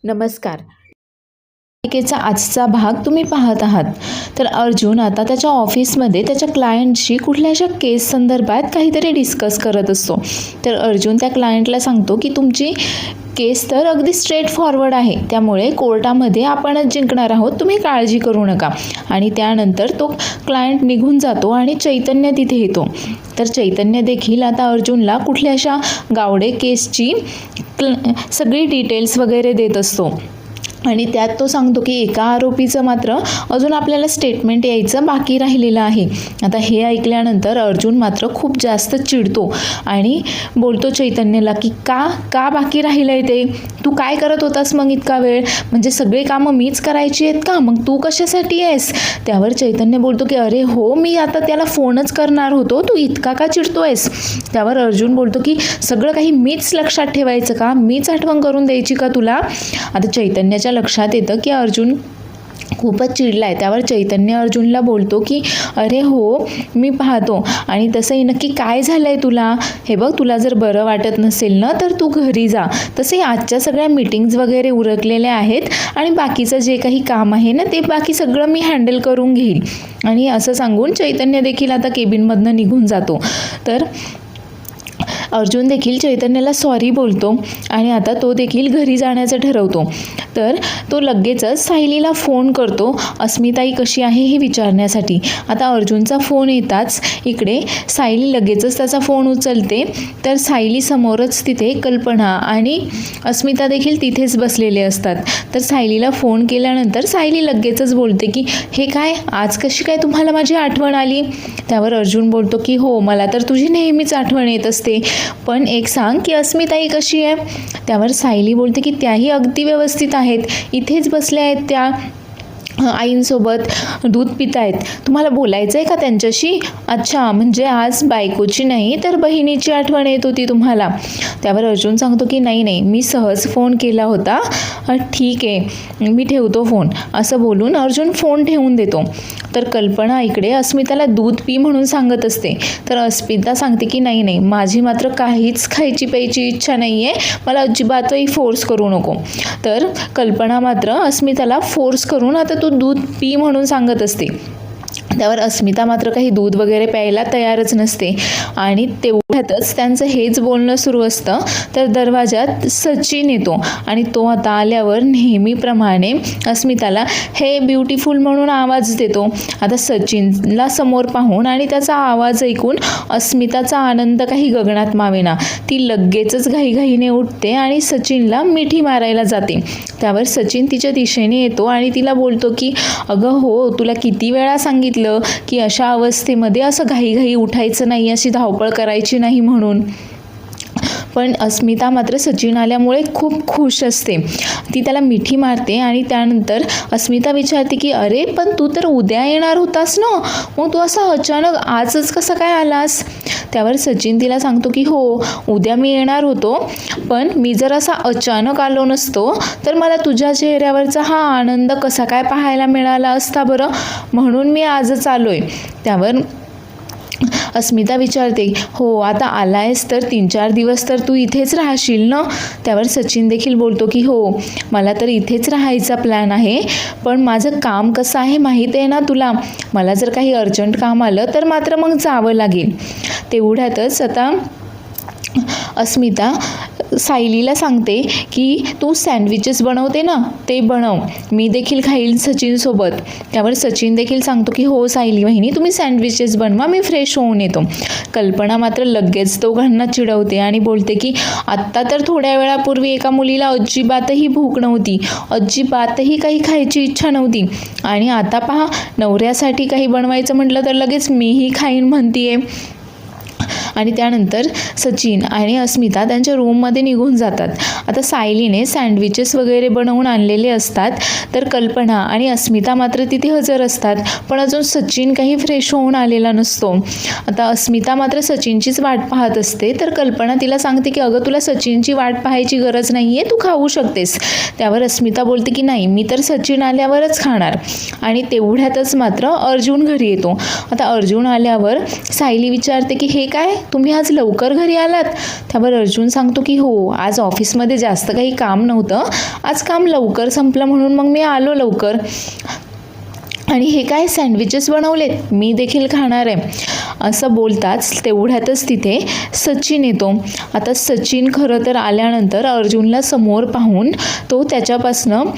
नमस्कार. मालिकेचा आजचा भाग तुम्ही पाहत आहात. तर अर्जुन आता त्याच्या ऑफिसमध्ये त्याच्या क्लायंटशी कुठल्याशा केस संदर्भात काहीतरी डिस्कस करत असतो. तर अर्जुन त्या क्लायंटला सांगतो की तुमची केस तर अगदी स्ट्रेट फॉरवर्ड आहे, त्यामुळे कोर्टामध्ये आपणच जिंकणार आहोत, तुम्ही काळजी करू नका. आणि त्यानंतर तो क्लायंट निघून जातो आणि चैतन्य तिथे येतो. तर चैतन्य देखील आता अर्जुनला कुठल्याशा गावडे केसची सगळी डिटेल्स वगैरे देत असतो. आणि त्यात तो सांगतो की एका आरोपीचं मात्र अजून आपल्याला स्टेटमेंट यायचं बाकी राहिलेलं आहे. आता हे ऐकल्यानंतर अर्जुन मात्र खूप जास्त चिडतो आणि बोलतो चैतन्यला की का बाकी राहिलं आहे ते? तू काय करत होतास मग इतका वेळ? म्हणजे सगळे कामं मीच करायची आहेत का? मग तू कशासाठी आहेस? त्यावर चैतन्य बोलतो की अरे हो, मी आता त्याला फोनच करणार होतो, तू इतका का चिडतोयस? त्यावर अर्जुन बोलतो की सगळं काही मीच लक्षात ठेवायचं का? मीच आठवण करून द्यायची का तुला? आता चैतन्याच्या लक्षात येतं की अर्जुन खूपच चिडला आहे. त्यावर चैतन्य अर्जुनला बोलतो की अरे हो, मी पाहतो. आणि तसंही नक्की काय झालं आहे तुला? हे बघ, तुला जर बरं वाटत नसेल ना तर तू घरी जा. तसंही आजच्या सगळ्या मीटिंग्ज वगैरे उरकलेल्या आहेत आणि बाकीचं जे काही काम आहे ना ते बाकी सगळं मी हँडल करून घेईन. आणि असं सांगून चैतन्य देखील आता केबिनमधनं निघून जातो. तर अर्जुन देखील चैतन्याला सॉरी बोलतो आणि आता तो देखील घरी जाण्याचं ठरवतो. तर तो लगेचच सायलीला फोन करतो अस्मिताई कशी आहे हे विचारण्यासाठी. आता अर्जुनचा फोन येताच इकडे सायली लगेचच त्याचा फोन उचलते. तर सायली समोरच तिथे कल्पना आणि अस्मिता देखील तिथेच बसलेले असतात. तर सायलीला फोन केल्यानंतर सायली लगेचच बोलते की हे काय, आज कशी काय तुम्हाला माझी आठवण आली? त्यावर अर्जुन बोलतो की हो, मला तर तुझी नेहमीच आठवण येत असते, पण एक सांग की अस्मिताई कशी आहे? त्यावर सायली बोलते की त्याही अगदी व्यवस्थित आहेत, इथेच बसल्या आहेत त्या आईंसोबत दूध पित आहेत. तुम्हाला बोलायचं आहे का त्यांच्याशी? अच्छा, म्हणजे आज बायकोची नाही तर बहिणीची आठवण येत होती तुम्हाला? त्यावर अर्जुन सांगतो की नाही, मी सहज फोन केला होता. ठीक आहे, मी ठेवतो फोन, असं बोलून अर्जुन फोन ठेवून देतो. तर कल्पना इकडे अस्मिताला दूध पी म्हणून सांगत असते. तर अस्मिता सांगते की नाही, माझी मात्र काहीच खायची प्यायची इच्छा नाही आहे, मला अजिबातही फोर्स करू नको. तर कल्पना मात्र अस्मिताला फोर्स करून आता तू दूध पी म्हणून सांगत असते. त्यावर अस्मिता मात्र काही दूध वगैरे प्यायला तयारच नसते. आणि तेवढ्यातच त्यांचं हेच बोलणं सुरू असतं. तर दरवाजात सचिन येतो आणि तो आता आल्यावर नेहमीप्रमाणे अस्मिताला हे ब्युटिफुल म्हणून आवाज देतो. आता सचिनला समोर पाहून आणि त्याचा आवाज ऐकून अस्मिताचा आनंद काही गगनात मावेना. ती लगेचच घाईघाईने उठते आणि सचिनला मिठी मारायला जाते. त्यावर सचिन तिच्या दिशेने येतो आणि तिला बोलतो की अगं हो, तुला किती वेळा सांगितलं की अशा अवस्थेमध्ये असं घाईघाई उठायचं नाही, अशी धावपळ करायची नाही म्हणून. पण अस्मिता मात्र सचिन आल्यामुळे खूप खुश असते. ती त्याला मिठी मारते आणि त्यानंतर अस्मिता विचारते की अरे पण तू तर उद्या येणार होतास ना, मग तू असा अचानक आजच कसं काय आलास? त्यावर सचिन तिला सांगतो की हो, उद्या मी येणार होतो, पण मी जर असा अचानक आलो नसतो तर मला तुझ्या चेहऱ्यावरचा हा आनंद कसा काय पाहायला मिळाला असता बरं, म्हणून मी आजच आलोय. त्यावर अस्मिता विचारते हो, आता आलायस तर 3-4 दिवस तर तू इथेच राहशील ना? त्यावर सचिन देखील बोलतो की हो, मला तर इथेच राहायचा प्लॅन आहे, पण माझं काम कसं आहे माहीत आहे ना तुला, मला जर काही अर्जंट काम आलं तर मात्र मग जावं लागेल. तेवढ्यातच आता अस्मिता सायलीला सांगते की तू सँडविचेस बनवते ना, ते बनव, मी देखील खाईल सचिनसोबत. त्यावर सचिन देखील सांगतो की हो सायली वहिनी, तुम्ही सँडविचेस बनवा, मी फ्रेश होऊन येतो. कल्पना मात्र लगेच दोघांना चिडवते आणि बोलते की आत्ता तर थोड्या वेळापूर्वी एका मुलीला अजिबातही भूक नव्हती, अजिबातही काही खायची इच्छा नव्हती, आणि आता पहा, नवऱ्यासाठी काही बनवायचं म्हटलं तर लगेच मीही खाईन म्हणतीये. आणि त्यानंतर सचिन आणि अस्मिता त्यांच्या रूममध्ये निघून जातात. आता सायलीने सँडविचेस वगैरे बनवून आणलेले असतात. तर कल्पना आणि अस्मिता मात्र तिथे हजर असतात, पण अजून सचिन काही फ्रेश होऊन आलेला नसतो. आता अस्मिता मात्र सचिनचीच वाट पाहत असते. तर कल्पना तिला सांगते की अगं, तुला सचिनची वाट पाहायची गरज नाही आहे, तू खाऊ शकतेस. त्यावर अस्मिता बोलते की नाही, मी तर सचिन आल्यावरच खाणार. आणि तेवढ्यातच मात्र अर्जुन घरी येतो. आता अर्जुन आल्यावर सायली विचारते की हे काय, तुम्ही आज लवकर घरी आलात? त्यावर अर्जुन सांगतो की हो, आज ऑफिसमध्ये जास्त काही काम नव्हतं, आज काम लवकर संपलं म्हणून मग मी आलो लवकर. आणि हे काय सँडविचेस बनवलेत, मी देखील खाणार आहे. असं बोलताच तेवढ्यातच तिथे सचिन येतो. आता सचिन खरं तर आल्यानंतर अर्जुनला समोर पाहून तो त्याच्यापासनं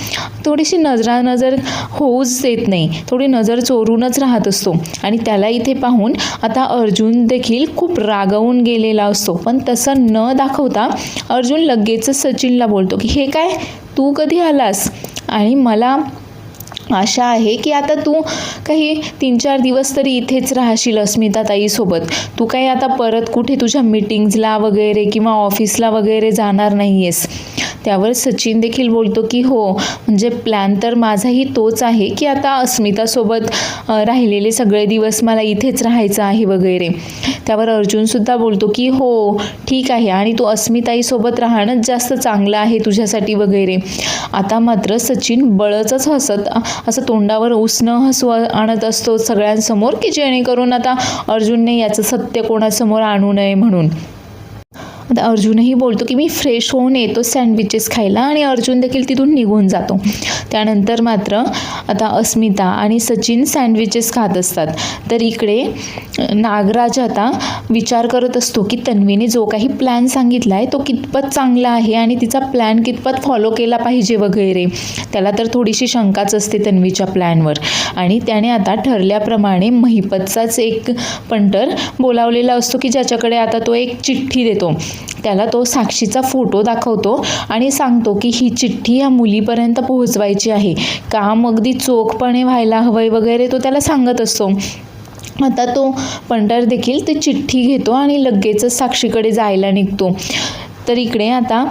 थोडीशी नजरानजर होऊच देत नाही, थोडी नजर चोरूनच राहत असतो. आणि त्याला इथे पाहून आता अर्जुन देखील खूप रागावून गेलेला असतो. पण तसं न दाखवता अर्जुन लगेचच सचिनला बोलतो की हे काय, तू कधी आलास? आणि मला आशा आहे की आता तू काही 3-4 दिवस तरी इथेच राहशील अस्मिताताईसोबत. तू काही आता परत कुठे तुझ्या मीटिंग्जला वगैरे किंवा ऑफिसला वगैरे जाणार नाही आहेस. त्यावर सचिन देखील बोलतो की हो, म्हणजे प्लॅन तर माझाही तोच आहे की आता अस्मितासोबत राहिलेले सगळे दिवस मला इथेच राहायचं आहे वगैरे. त्यावर अर्जुनसुद्धा बोलतो की हो ठीक आहे, आणि तू अस्मिताईसोबत राहणंच जास्त चांगलं आहे तुझ्यासाठी वगैरे. आता मात्र सचिन बळचच हसत असं तोंडावर उसणं हसू आणत असतो सगळ्यांसमोर, की जेणेकरून आता अर्जुनने याचं सत्य कोणासमोर आणू नये म्हणून. आता अर्जुनही बोलतो की मी फ्रेश होऊन येतो सँडविचेस खायला, आणि अर्जुन देखील तिथून निघून जातो. त्यानंतर मात्र आता अस्मिता आणि सचिन सँडविचेस खात असतात. तर इकडे नागराज आता विचार करत असतो की तन्वीने जो काही प्लॅन सांगितला आहे तो कितपत चांगला आहे आणि तिचा प्लॅन कितपत फॉलो केला पाहिजे वगैरे. त्याला तर थोडीशी शंकाच असते तन्वीच्या प्लॅनवर. आणि त्याने आता ठरल्याप्रमाणे महिपतचाच एक पंटर बोलावलेला असतो की ज्याच्याकडे आता तो एक चिठ्ठी देतो. त्याला तो साक्षीचा फोटो दाखवतो आणि सांगतो की ही चिठ्ठी या मुलीपर्यंत पोहोचवायची आहे, काम अगदी चोखपणे व्हायला हवंय वगैरे तो त्याला सांगत असतो. आता तो पंटर देखील ती चिठ्ठी घेतो आणि लगेचच साक्षीकडे जायला निघतो. तर इकडे आता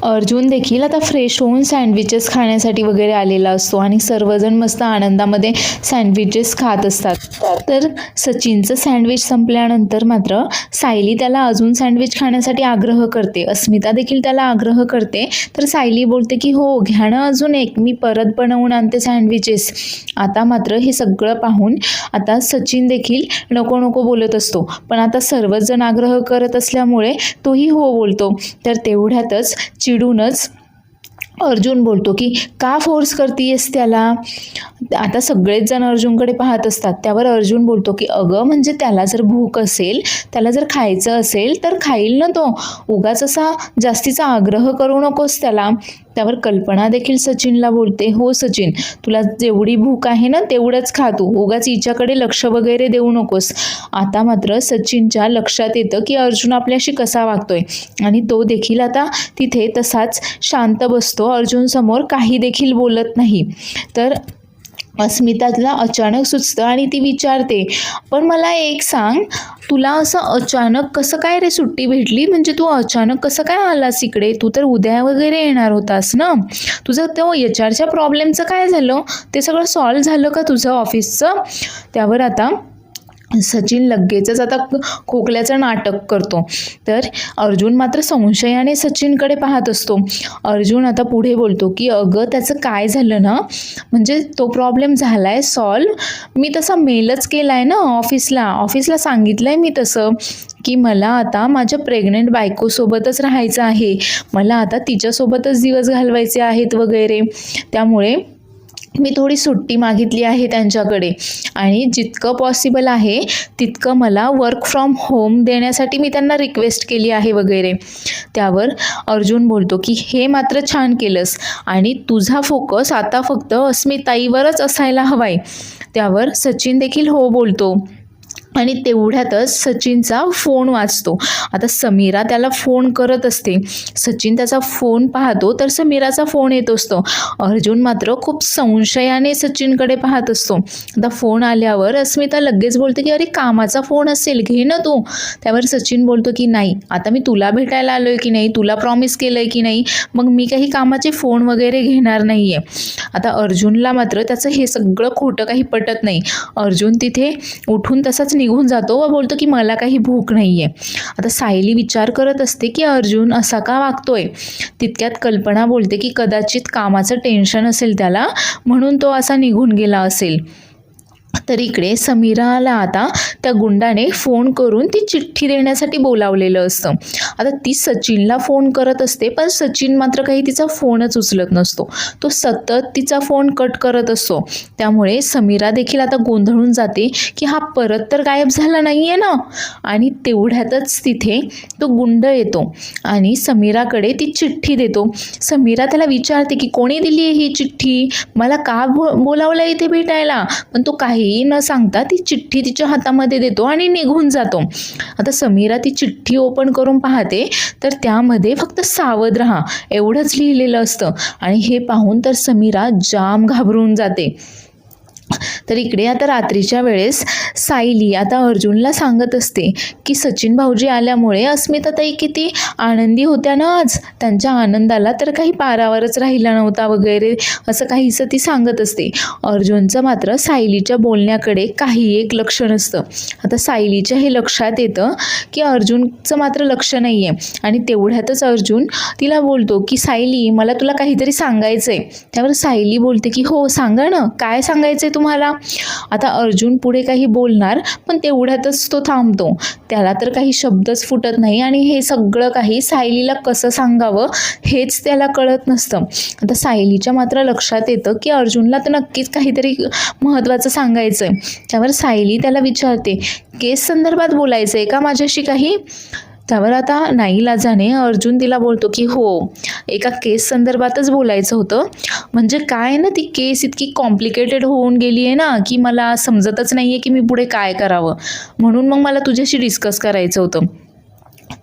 अर्जुन देखील आता फ्रेश होऊन सँडविचेस खाण्यासाठी वगैरे आलेला असतो आणि सर्वजण मस्त आनंदामध्ये सँडविचेस खात असतात. तर सचिनचं सँडविच संपल्यानंतर मात्र सायली त्याला अजून सँडविच खाण्यासाठी आग्रह करते. अस्मिता देखील त्याला आग्रह करते. तर सायली बोलते की हो घ्या ना अजून एक, मी परत बनवून आणते सँडविचेस. आता मात्र हे सगळं पाहून आता सचिन देखील नको नको बोलत असतो, पण आता सर्वच जण आग्रह करत असल्यामुळे तोही हो बोलतो. तर तेवढ्यातच चिडूनच अर्जुन बोलतो की का फोर्स करतीयस त्याला? आता सगळेच जण अर्जुनकडे पाहत असतात. त्यावर अर्जुन बोलतो की अगं म्हणजे त्याला जर भूक असेल, त्याला जर खायचं असेल तर खाईल ना तो, उगाच असा जास्तीचा आग्रह करू नकोस त्याला. त्यावर कल्पना देखील सचिनला बोलते हो सचिन, तुला जेवढी भूक आहे ना तेवढंच खा तू, उगाच हिच्याकडे लक्ष वगैरे देऊ नकोस. आता मात्र सचिनच्या लक्षात येतं की अर्जुन आपल्याशी कसा वागतोय आणि तो देखील आता तिथे तसाच शांत बसतो, अर्जुन समोर काही देखील बोलत नाही. तर अस्मिताला अचानक सुचतं आणि ती विचारते पण मला एक सांग, तुला असं अचानक कसं काय रे सुट्टी भेटली? म्हणजे तू अचानक कसं काय आलास इकडे? तू तर उद्या वगैरे येणार होतास ना. तुझं तो HRच्या प्रॉब्लेमचं काय झालं? ते सगळं सॉल्व्ह झालं का तुझं ऑफिसचं? त्यावर आता सचिन लगेचच आता खोकल्याचं नाटक करतो. तर अर्जुन मात्र संशयाने सचिनकडे पाहत असतो. अर्जुन आता पुढे बोलतो की अगं त्याचं काय झालं ना, म्हणजे तो प्रॉब्लेम झालाय सॉल्व्ह. मी तसा मेलच केलाय ना ऑफिसला सांगितलंय मी तसं की मला आता माझ्या प्रेग्नंट बायकोसोबतच राहायचं आहे, मला आता तिच्यासोबतच दिवस घालवायचे आहेत वगैरे. त्यामुळे मी थोडी सुट्टी मागितली आहे त्यांच्याकडे आणि जितकं पॉसिबल आहे तितकं मला वर्क फ्रॉम होम देण्यासाठी मी त्यांना रिक्वेस्ट केली आहे वगैरे. त्यावर अर्जुन बोलतो की हे मात्र छान केलंस आणि तुझा फोकस आता फक्त अस्मिताईवरच असायला हवाय. त्यावर सचिन देखील हो बोलतो. आणि तेवढ्यातच सचिनचा फोन वाजतो. आता समीरा त्याला फोन करत असते. सचिन त्याचा फोन पाहतो तर समीराचा फोन येत असतो. अर्जुन मात्र खूप संशयाने सचिनकडे पाहत असतो. आता फोन आल्यावर अस्मिता लगेच बोलते की अरे कामाचा फोन असेल, घे ना तू. त्यावर सचिन बोलतो की नाही, आता मी तुला भेटायला आलोय की नाही, तुला प्रॉमिस केलंय की नाही, मग मी काही कामाचे फोन वगैरे घेणार नाहीये. आता अर्जुनला मात्र त्याचं हे सगळं खोटं काही पटत नाही. अर्जुन तिथे उठून तसाच निघून जातो व बोलतो की मला काही भूक नाहीये. आता सायली विचार करत असते की अर्जुन असा का वागतोय. तितक्यात कल्पना बोलते की कदाचित कामाचं टेन्शन असेल त्याला, म्हणून तो असा निघून गेला असेल. तर इकडे समीराला आता त्या गुंडाने फोन करून ती चिठ्ठी देण्यासाठी बोलावलेलं असतं. आता ती सचिनला फोन करत असते, पण सचिन मात्र काही तिचा फोनच उचलत नसतो. तो सतत तिचा फोन कट करत असतो. त्यामुळे समीरा देखील आता गोंधळून जाते की हा परत तर गायब झाला नाही आहे ना. आणि तेवढ्यातच तिथे तो गुंड येतो आणि समीराकडे ती चिठ्ठी देतो. समीरा त्याला विचारते की कोणी दिली आहे ही चिठ्ठी, मला का बोलावलं इथे भेटायला. पण तो काहीही न सांगता ती चिठ्ठी तिच्या हातामध्ये देतो आणि निघून जातो. आता समीरा ती चिठ्ठी ओपन करून पाहते तर त्यामध्ये फक्त सावध राहा एवढंच लिहिलेलं असतं. आणि हे पाहून तर समीरा जाम घाबरून जाते. तर इकडे आता रात्रीच्या वेळेस सायली आता अर्जुनला सांगत असते की सचिन भाऊजी आल्यामुळे अस्मिताताई किती आनंदी होत्या ना आज, त्यांच्या आनंदाला तर काही पारावरच राहिला नव्हता वगैरे असं काहीसं ती सांगत असते. अर्जुनचं मात्र सायलीच्या बोलण्याकडे काही एक लक्ष नसतं. आता सायलीच्या हे लक्षात येतं की अर्जुनचं मात्र लक्ष नाही आहे आणि तेवढ्यातच अर्जुन तिला बोलतो की सायली मला तुला काहीतरी सांगायचं आहे. त्यावर सायली बोलते की हो सांगा ना, काय सांगायचं आहे तुम्हाला. आता अर्जुन पुढे काही बोलणार पण तेवढ्यातच तो थांबतो. त्याला तर काही शब्दच फुटत नाही आणि हे सगळं काही सायलीला कसं सांगावं हेच त्याला कळत नसतं. आता सायलीच्या मात्र लक्षात येतं की अर्जुनला तर नक्कीच काहीतरी महत्त्वाचं सांगायचं आहे. त्यावर सायली त्याला विचारते केस संदर्भात बोलायचं आहे का माझ्याशी काही. त्यावर आता नाईलाजाने अर्जुन तिला बोलतो की हो एका केस संदर्भातच बोलायचं होतं. म्हणजे काय ना ती केस इतकी कॉम्प्लिकेटेड होऊन गेली आहे ना की मला समजतच नाही आहे की मी पुढे काय करावं, म्हणून मग मला तुझ्याशी डिस्कस करायचं होतं.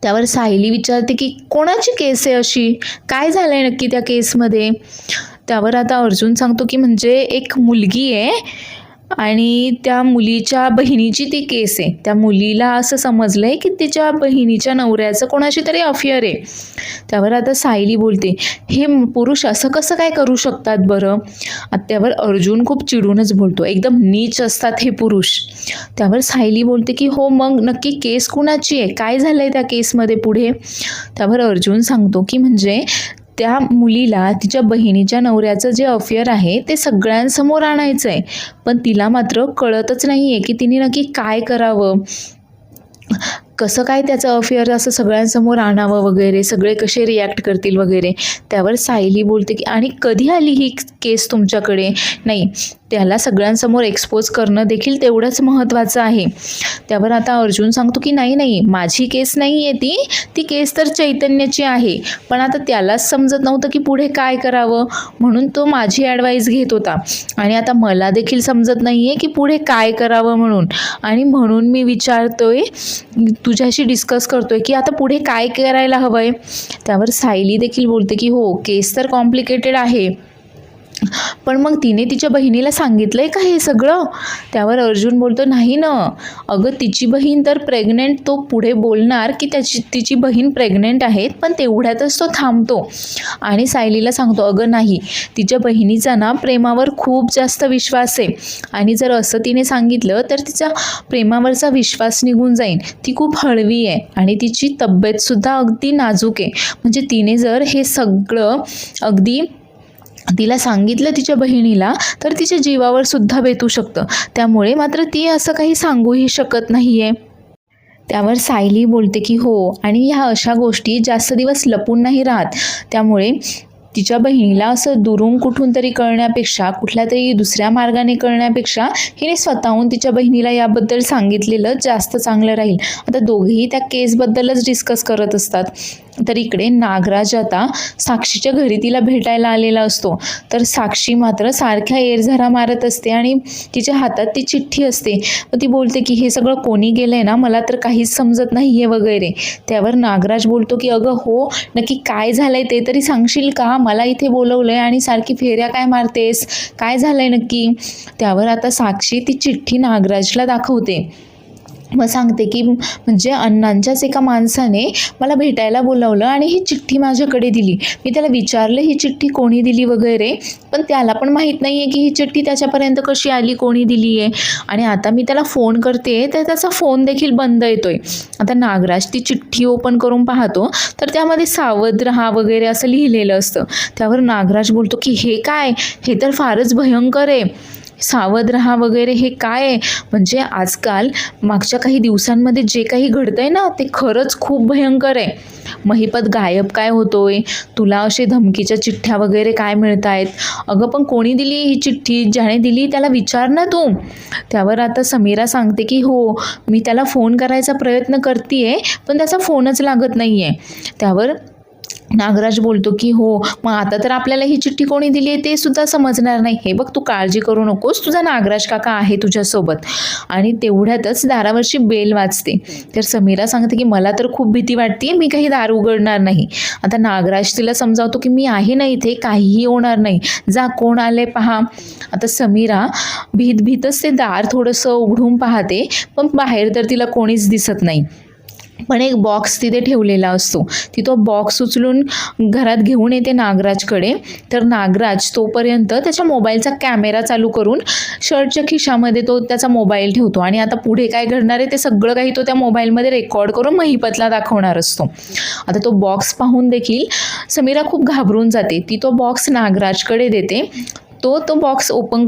त्यावर सायली विचारते की कोणाची केस आहे अशी, काय झालं आहे नक्की त्या केसमध्ये. त्यावर आता अर्जुन सांगतो की म्हणजे एक मुलगी आहे आणि त्या मुलीच्या बहिणीची ती केस आहे. त्या मुलीला असं समजलं आहे की तिच्या बहिणीच्या नवऱ्याचं कोणाशी तरी अफेअर आहे. त्यावर आता सायली बोलते हे पुरुष असं कसं काय करू शकतात बरं. त्यावर अर्जुन खूप चिडूनच बोलतो एकदम नीच असतात हे पुरुष. त्यावर सायली बोलते की हो मग नक्की केस कुणाची आहे, काय झालं आहे त्या केसमध्ये पुढे. त्यावर अर्जुन सांगतो की म्हणजे त्या मुलीला तिच्या बहिणीच्या नवऱ्याचं जे अफेअर आहे ते सगळ्यांसमोर आणायचं आहे, पण तिला मात्र कळतच नाही आहे की तिने नक्की काय करावं, कसं काय त्याचं अफेअर असं सगळ्यांसमोर आणावं वगैरे, सगळे कसे रिॲक्ट करतील वगैरे. त्यावर सायली बोलते की आणि कधी आली ही केस तुमच्याकडे. नाही, त्याला सगळ्यांसमोर एक्सपोज करणं देखील तेवढंच महत्त्वाचं आहे. त्यावर आता अर्जुन सांगतो की नाही माझी केस नाही आहे ती केस तर चैतन्याची आहे, पण आता त्यालाच समजत नव्हतं की पुढे काय करावं म्हणून तो माझी ॲडवाईस घेत होता आणि आता मला देखील समजत नाही आहे की पुढे काय करावं म्हणून, आणि म्हणून मी विचारतोय तुझ्याशी डिस्कस करतोय की आता पुढे काय करायला हवं आहे. त्यावर सायली देखील बोलते की हो केस तर कॉम्प्लिकेटेड आहे, पण मग तिने तिच्या बहिणीला सांगितलंय का हे सगळं. त्यावर अर्जुन बोलतो नाही ना, अगं तिची बहीण तर प्रेग्नेंट. तो पुढे बोलणार की तिची बहीण प्रेग्नेंट आहेत, पण तेवढ्यातच तो थांबतो आणि सायलीला सांगतो अगं नाही, तिच्या बहिणीचा ना प्रेमावर खूप जास्त विश्वास आहे आणि जर असं तिने सांगितलं तर तिचा प्रेमावरचा विश्वास निघून जाईल. ती खूप हळवी आहे आणि तिची तब्येतसुद्धा अगदी नाजूक आहे. म्हणजे तिने जर हे सगळं अगदी तिला सांगितलं तिच्या बहिणीला तर तिच्या जीवावर सुद्धा बेतू शकतं. त्यामुळे मात्र ती असं काही सांगूही शकत नाही आहे. त्यावर सायली बोलते की हो, आणि ह्या अशा गोष्टी जास्त दिवस लपून नाही राहत. त्यामुळे तिच्या बहिणीला असं दुरून कुठून तरी कळण्यापेक्षा, कुठल्या तरी दुसऱ्या मार्गाने कळण्यापेक्षा हिने स्वतःहून तिच्या बहिणीला याबद्दल सांगितलेलं जास्त चांगलं राहील. आता दोघेही त्या केसबद्दलच डिस्कस करत असतात. तर इकडे नागराज आता साक्षीच्या घरी तिला भेटायला आलेला असतो. तर साक्षी मात्र सारख्या एरझारा मारत असते आणि तिच्या हातात ती चिठ्ठी असते. व ती बोलते की हे सगळं कोणी गेलं आहे ना, मला तर काहीच समजत नाही आहे वगैरे. त्यावर नागराज बोलतो की अगं हो, नक्की काय झालं आहे ते तरी सांगशील का, मला इथे बोलवलं आहे आणि सारखी फेऱ्या काय मारतेस, काय झालं आहे नक्की. त्यावर आता साक्षी ती चिठ्ठी नागराजला दाखवते मग सांगते की म्हणजे अण्णांच्याच एका माणसाने मला भेटायला बोलावलं आणि ही चिठ्ठी माझ्याकडे दिली. मी त्याला विचारलं ही चिठ्ठी कोणी दिली वगैरे, पण त्याला पण माहीत नाही आहे की ही चिठ्ठी त्याच्यापर्यंत कशी आली, कोणी दिली आहे. आणि आता मी त्याला फोन करते तर त्याचा फोन देखील बंद येतोय. आता नागराज ती चिठ्ठी ओपन करून पाहतो तर त्यामध्ये सावध रहा वगैरे असं लिहिलेलं असतं. त्यावर नागराज बोलतो की हे काय, हे तर फारच भयंकर आहे. सावध राहा वगैरे हे काय आहे? म्हणजे आजकाल मागच्या काही दिवसांमध्ये जे काही घडतंय ना ते खरंच खूप भयंकर आहे. महिपत गायब काय होतोय, तुला असे धमकीच्या चिठ्ठ्या वगैरे काय मिळत आहेत. अगं पण कोणी दिली ही चिठ्ठी, ज्याने दिली त्याला विचार ना तू. त्यावर आता समीरा सांगते की हो मी त्याला फोन करायचा प्रयत्न करते पण त्याचा फोनच लागत नाही आहे. त्यावर नागराज बोलतो की हो मग आता तर आपल्याला ही चिठ्ठी कोणी दिली आहे ते सुद्धा समजणार नाही. हे बघ तू काळजी करू नकोस, तुझा नागराज काका आहे तुझ्यासोबत. आणि तेवढ्यातच दारावरची बेल वाजते. तर समीरा सांगते की मला तर खूप भीती वाटते, मी काही दार उघडणार नाही. आता नागराज तिला समजावतो की मी आहे ना इथे, काहीही होणार नाही, जा कोण आले पहा. आता समीरा भीतच ते दार थोडंसं उघडून पाहते पण बाहेर तर तिला कोणीच दिसत नाही. पण एक बॉक्स तिथे ठेवलेला असतो. ती तो बॉक्स उचलून घरात घेऊन येते नागराजकडे. तर नागराज तोपर्यंत त्याच्या मोबाईलचा कॅमेरा चालू करून शर्टच्या खिशामध्ये तो त्याचा मोबाईल ठेवतो आणि आता पुढे काय घडणार आहे ते सगळं काही तो त्या मोबाईलमध्ये रेकॉर्ड करून महिपतला दाखवणार असतो. आता तो बॉक्स पाहून देखील समीरा खूप घाबरून जाते. ती तो बॉक्स नागराजकडे देते. तो बॉक्स ओपन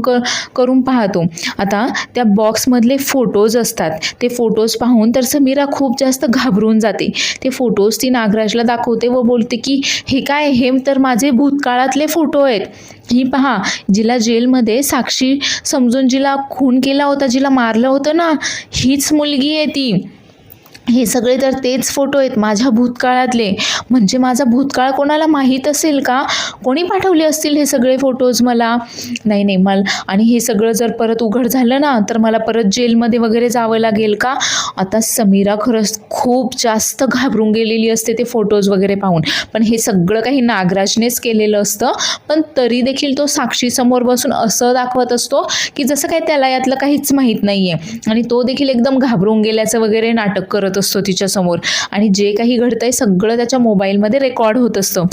करून पाहतो. आता त्या बॉक्समधले फोटोज असतात. ते फोटोज पाहून तर समीरा खूप जास्त घाबरून जाते. ते फोटोज ती नागराजला दाखवते व बोलते की हे काय, हे तर माझे भूतकाळातले फोटो आहेत. ही पहा, जिला जेलमध्ये साक्षी समजून जिला खून केला होता, जिला मारलं होतं ना, हीच मुलगी आहे ती. हे सगळे तर तेच फोटो आहेत माझ्या भूतकाळातले. म्हणजे माझा भूतकाळ कोणाला माहीत असेल का? कोणी पाठवले असतील हे सगळे फोटोज मला? नाही मला, आणि हे सगळं जर परत उघड झालं ना तर मला परत जेलमध्ये वगैरे जावं लागेल का? आता समीरा खरंच खूप जास्त घाबरून गेलेली असते ते फोटोज वगैरे पाहून. पण हे सगळं काही नागराजनेच केलेलं असतं. पण तरी देखील तो साक्षीसमोर बसून असं दाखवत असतो की जसं काही त्याला यातलं काहीच माहीत नाही आहे. आणि तो देखील एकदम घाबरून गेल्याचं वगैरे नाटक करत असतो तिच्यासमोर. आणि जे काही घडतंय सगळं त्याच्या मोबाईलमध्ये रेकॉर्ड होत असतं.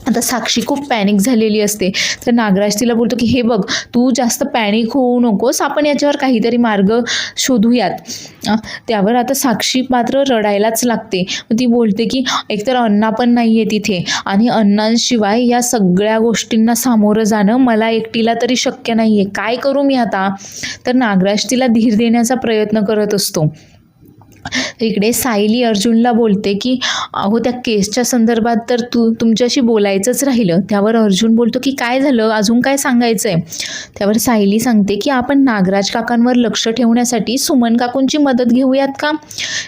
आता साक्षी खूप पॅनिक झालेली असते. तर नागराज तिला बोलतो की हे बघ तू जास्त पॅनिक होऊ नकोस, आपण याच्यावर काहीतरी मार्ग शोधूयात. त्यावर आता साक्षी मात्र रडायलाच लागते. ती बोलते की एकतर अण्णा पण नाही आहे तिथे आणि अण्णांशिवाय या सगळ्या गोष्टींना सामोरं जाणं मला एकटीला तरी शक्य नाही आहे, काय करू मी आता? तर नागराज तिला धीर देण्याचा प्रयत्न करत असतो. इकडे सायली अर्जुनला बोलते की अहो त्या केसच्या संदर्भात तर तुमच्याशी बोलायचंच राहिलं. त्यावर अर्जुन बोलतो की काय झालं, अजून काय सांगायचं आहे? त्यावर सायली सांगते की आपण नागराज काकांवर लक्ष ठेवण्यासाठी सुमन काकूंची मदत घेऊयात का?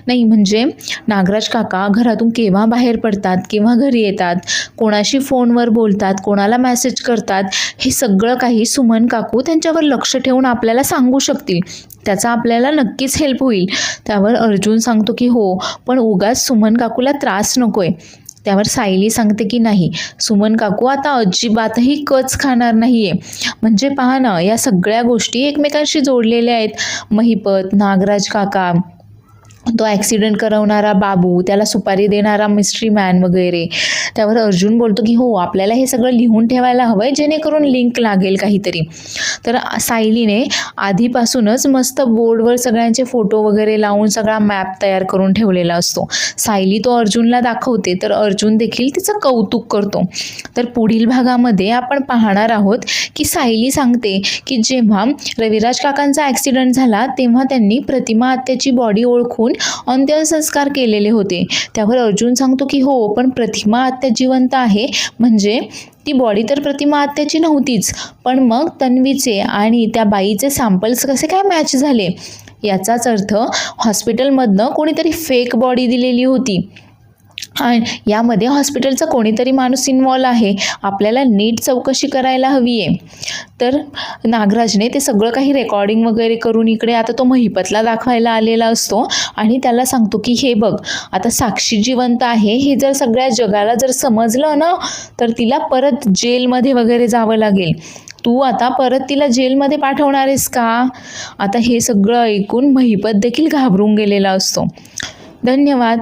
नाही म्हणजे नागराज काका घरातून केव्हा बाहेर पडतात, केव्हा घरी येतात, कोणाशी फोनवर बोलतात, कोणाला मेसेज करतात, हे सगळं काही सुमन काकू त्यांच्यावर लक्ष ठेवून आपल्याला सांगू शकतील. त्याचा आपल्याला नक्कीच हेल्प होईल. त्यावर अर्जुन सांगतो की हो पण उगाच सुमन काकूला त्रास नकोय. त्यावर सायली सांगते की नाही, सुमन काकू आता अजिबातही कच खाणार नाहीये. म्हणजे पहा ना, या सगळ्या गोष्टी एकमेकांशी जोडलेल्या आहेत. महिपत, नागराज काका, तो ॲक्सिडेंट करवणारा बाबू, त्याला सुपारी देणारा मिस्ट्री मॅन वगैरे. त्यावर अर्जुन बोलतो की हो आपल्याला हे सगळं लिहून ठेवायला हवं आहे जेणेकरून लिंक लागेल काहीतरी. तर सायलीने आधीपासूनच मस्त बोर्डवर सगळ्यांचे फोटो वगैरे लावून सगळा मॅप तयार करून ठेवलेला असतो. सायली तो अर्जुनला दाखवते तर अर्जुन देखील तिचं कौतुक करतो. तर पुढील भागामध्ये आपण पाहणार आहोत की सायली सांगते की जेव्हा रविराज काकांचा ॲक्सिडेंट झाला तेव्हा त्यांनी प्रतिमा आत्याची बॉडी ओळखून अंत्यसंस्कार केलेले होते. त्यावर अर्जुन सांगतो की हो पण प्रतिमा आत्या जिवंत आहे, म्हणजे ती बॉडी तर प्रतिमा आत्याची नव्हतीच, पण मग तन्वीचे आणि त्या बाईचे सॅम्पल्स कसे काय मॅच झाले? याचाच अर्थ हॉस्पिटलमधनं कोणीतरी फेक बॉडी दिलेली होती आणि यामध्ये हॉस्पिटलचा कोणीतरी माणूस इन्वॉल्व आहे. आपल्याला नीट चौकशी करायला हवी आहे. तर नागराजने ते सगळं काही रेकॉर्डिंग वगैरे करून इकडे आता तो महिपतला दाखवायला आलेला असतो आणि त्याला सांगतो की हे बघ आता साक्षी जिवंत आहे हे जर सगळ्या जगाला जर समजलं ना तर तिला परत जेलमध्ये वगैरे जावं लागेल. तू आता परत तिला जेलमध्ये पाठवणार आहेस का? आता हे सगळं ऐकून महिपत देखील घाबरून गेलेला असतो. धन्यवाद.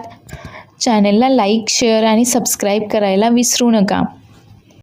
चॅनलला लाईक, शेअर आणि सबस्क्राईब करायला विसरू नका.